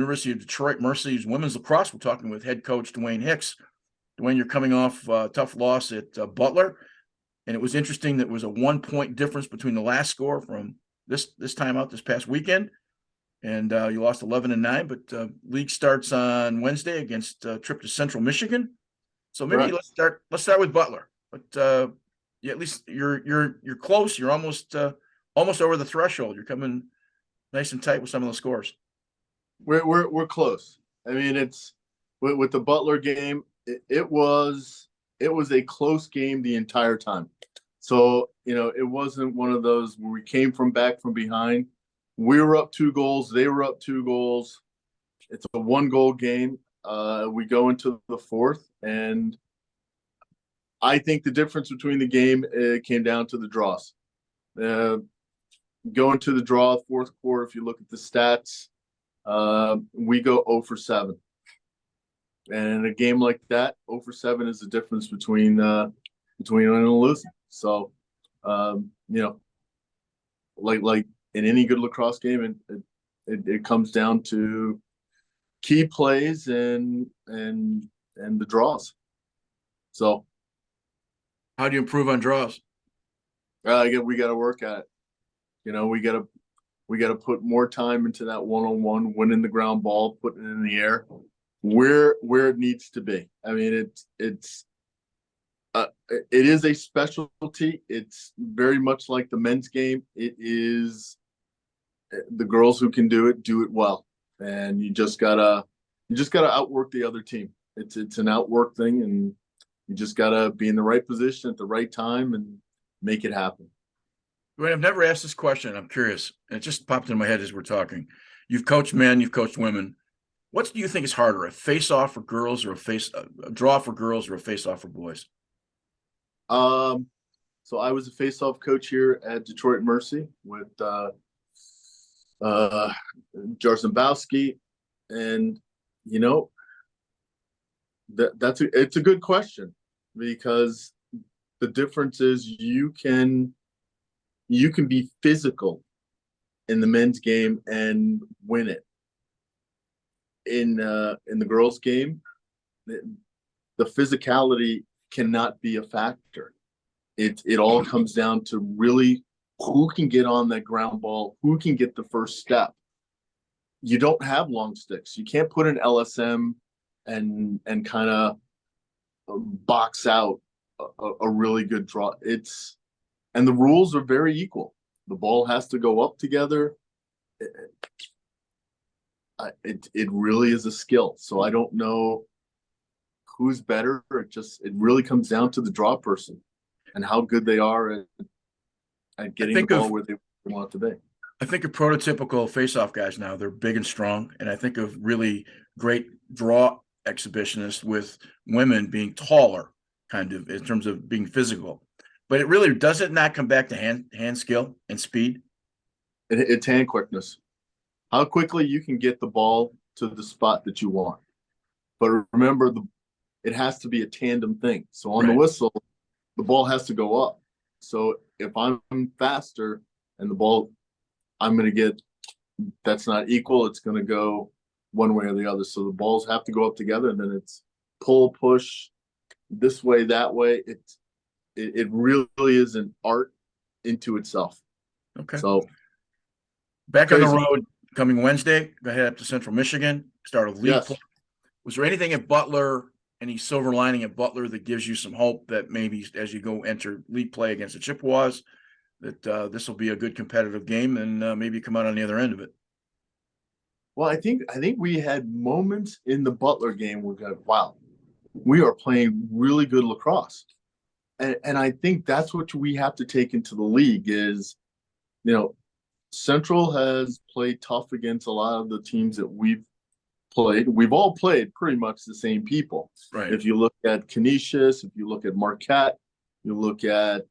University of Detroit Mercy's women's lacrosse. We're talking with head coach Dwayne Hicks. Dwayne, you're coming off a tough loss at Butler, and it was interesting that it was a 1-point difference between the last score from this time out this past weekend, and you lost 11-9. But league starts on Wednesday against trip to Central Michigan. So maybe let's start with Butler. But yeah, at least you're close. You're almost over the threshold. You're coming nice and tight with some of the scores. We're close. I mean, it's with the Butler game. It was a close game the entire time. So, it wasn't one of those where we came back from behind. We were up 2 goals. They were up 2 goals. It's a 1-goal game. We go into the fourth, and I think the difference between the game came down to the draws. Going to the draw, fourth quarter, if you look at the stats, we go 0 for 7. And in a game like that, 0 for 7 is the difference between winning and losing. So, like in any good lacrosse game, it comes down to key plays and the draws. So, how do you improve on draws? We got to work at it. We got to put more time into that one-on-one, winning the ground ball, putting it in the air, where it needs to be. I mean, it is a specialty. It's very much like the men's game. It is the girls who can do it well, and you just gotta outwork the other team. It's an outwork thing, and you just gotta be in the right position at the right time and make it happen. Wait, I've never asked this question. I'm curious. And it just popped in my head as we're talking. You've coached men, you've coached women. What do you think is harder, a face-off for girls or a draw for girls or a face-off for boys? So I was a face-off coach here at Detroit Mercy with Jarzembowski, and it's a good question, because the difference is you can be physical in the men's game and win it. In the girls' game, the physicality cannot be a factor. It all comes down to really who can get on that ground ball, who can get the first step. You don't have long sticks. You can't put an LSM and kind of box out a really good draw. And the rules are very equal. The ball has to go up together. It really is a skill. So I don't know who's better. It really comes down to the draw person and how good they are at getting the ball where they want it to be. I think of prototypical face-off guys now. They're big and strong. And I think of really great draw exhibitionists with women being taller, kind of, in terms of being physical. But it really does it not come back to hand skill and speed? It's hand quickness. How quickly you can get the ball to the spot that you want. But remember, it has to be a tandem thing. So on the whistle, the ball has to go up. So if I'm faster and the ball, I'm going to get, that's not equal. It's going to go one way or the other. So the balls have to go up together, and then it's pull, push, this way, that way. It really is an art into itself. Okay. So back on the road coming Wednesday, go ahead up to Central Michigan, start a league play. Was there anything at Butler, any silver lining at Butler that gives you some hope that maybe as you go enter league play against the Chippewas, that this will be a good competitive game and maybe come out on the other end of it? Well, I think we had moments in the Butler game where we got, wow, we are playing really good lacrosse. And I think that's what we have to take into the league is, Central has played tough against a lot of the teams that we've played. We've all played pretty much the same people. Right. If you look at Canisius, if you look at Marquette, you look at,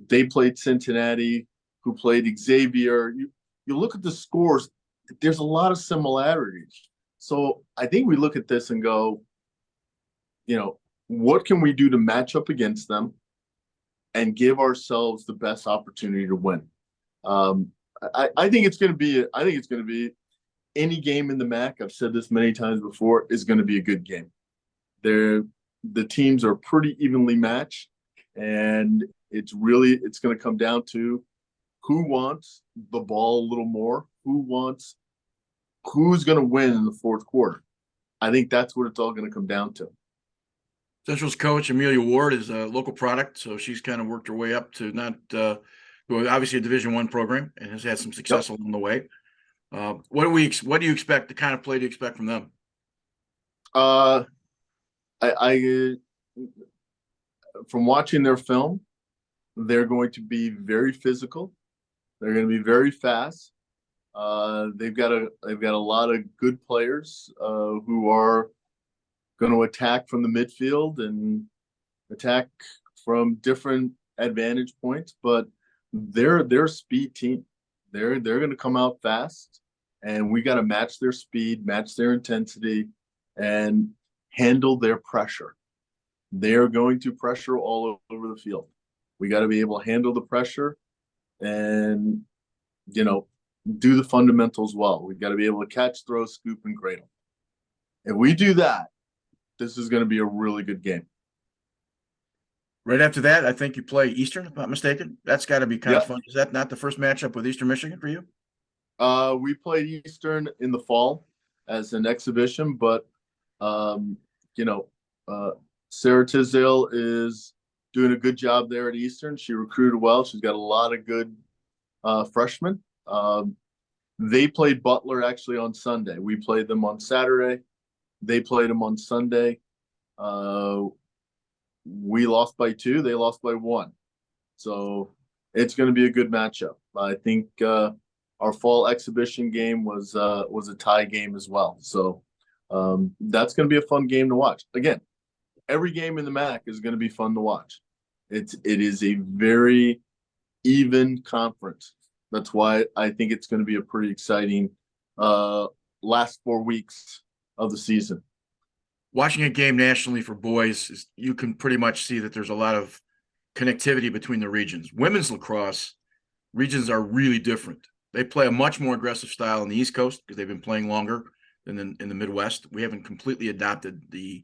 they played Cincinnati, who played Xavier. You look at the scores, there's a lot of similarities. So I think we look at this and go, what can we do to match up against them and give ourselves the best opportunity to win? I think it's going to be. I think it's going to be any game in the MAC. I've said this many times before. Is going to be a good game. The teams are pretty evenly matched, and it's going to come down to who wants the ball a little more, who's going to win in the fourth quarter. I think that's what it's all going to come down to. Central's coach, Amelia Ward, is a local product, so she's kind of worked her way up to not obviously a Division I program and has had some success along the way. What do you expect? The kind of play do you expect from them? I from watching their film, they're going to be very physical. They're going to be very fast. They've got a lot of good players who are going to attack from the midfield and attack from different advantage points, but they're a speed team. They're going to come out fast, and we got to match their speed, match their intensity, and handle their pressure. They're going to pressure all over the field. We got to be able to handle the pressure and, do the fundamentals well. We've got to be able to catch, throw, scoop, and cradle. If we do that, this is going to be a really good game. Right after that, I think you play Eastern, if I'm not mistaken. That's got to be kind of fun. Is that not the first matchup with Eastern Michigan for you? We played Eastern in the fall as an exhibition, but Sarah Tisdale is doing a good job there at Eastern. She recruited well. She's got a lot of good freshmen. They played Butler actually on Sunday. We played them on Saturday. They played them on Sunday. We lost by 2. They lost by 1. So it's going to be a good matchup. I think our fall exhibition game was a tie game as well. So that's going to be a fun game to watch. Again, every game in the MAC is going to be fun to watch. It is a very even conference. That's why I think it's going to be a pretty exciting last 4 weeks of the season. Watching a game nationally for boys, you can pretty much see that there's a lot of connectivity between the regions. Women's lacrosse regions are really different. They play a much more aggressive style on the East Coast because they've been playing longer than in the Midwest. We haven't completely adopted the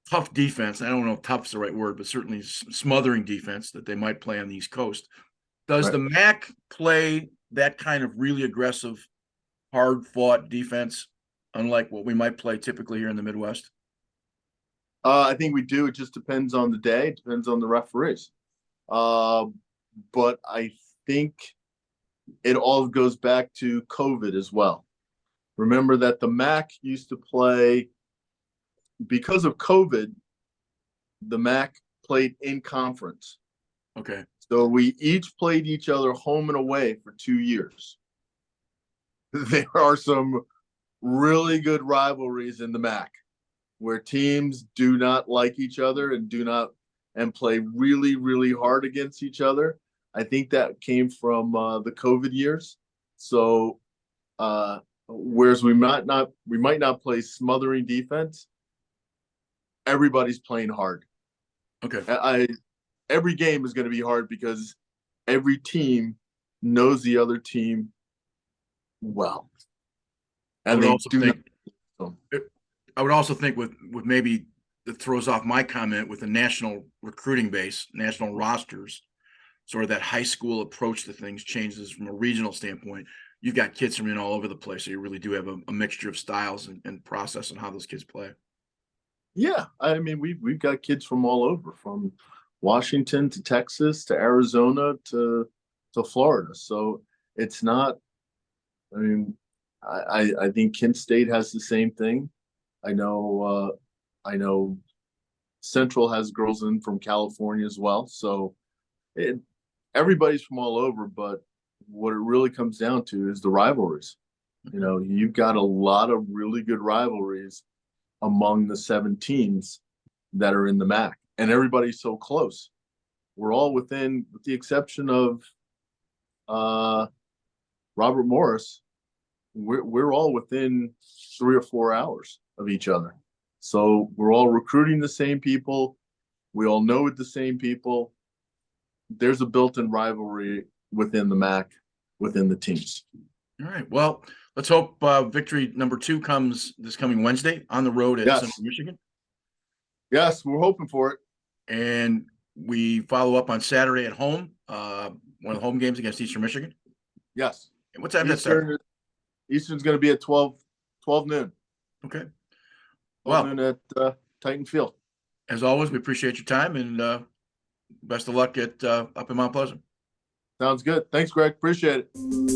tough defense. I don't know if tough's the right word, but certainly smothering defense that they might play on the East Coast. Does the MAC play that kind of really aggressive, hard-fought defense, unlike what we might play typically here in the Midwest? I think we do. It just depends on the day. It depends on the referees. But I think it all goes back to COVID as well. Remember that the MAC used to play, because of COVID, the MAC played in conference. Okay. So we each played each other home and away for 2 years. There are some really good rivalries in the MAC where teams do not like each other and play really, really hard against each other. I think that came from the COVID years. So whereas we might not play smothering defense, everybody's playing hard. Okay. Every game is going to be hard because every team knows the other team well. And I would also think with maybe that throws off my comment with the national recruiting base, national rosters, sort of that high school approach to things changes from a regional standpoint. You've got kids from all over the place, so you really do have a mixture of styles and process and how those kids play. Yeah, I mean we've got kids from all over, from Washington to Texas to Arizona to Florida. So it's not. I mean, I think Kent State has the same thing. I know Central has girls in from California as well. So everybody's from all over, but what it really comes down to is the rivalries. You've got a lot of really good rivalries among the 7 teams that are in the MAC, and everybody's so close. We're all within, with the exception of Robert Morris, we're all within 3 or 4 hours of each other. So we're all recruiting the same people. We all know the same people. There's a built-in rivalry within the MAC, within the teams. All right. Well, let's hope victory number 2 comes this coming Wednesday on the road at Yes. Central Michigan. Yes, we're hoping for it. And we follow up on Saturday at home, one of the home games against Eastern Michigan. Yes. And what time that start? Eastern's going to be at 12 noon. Okay. 12 noon at Titan Field. As always, we appreciate your time, and best of luck at up in Mount Pleasant. Sounds good. Thanks, Greg. Appreciate it.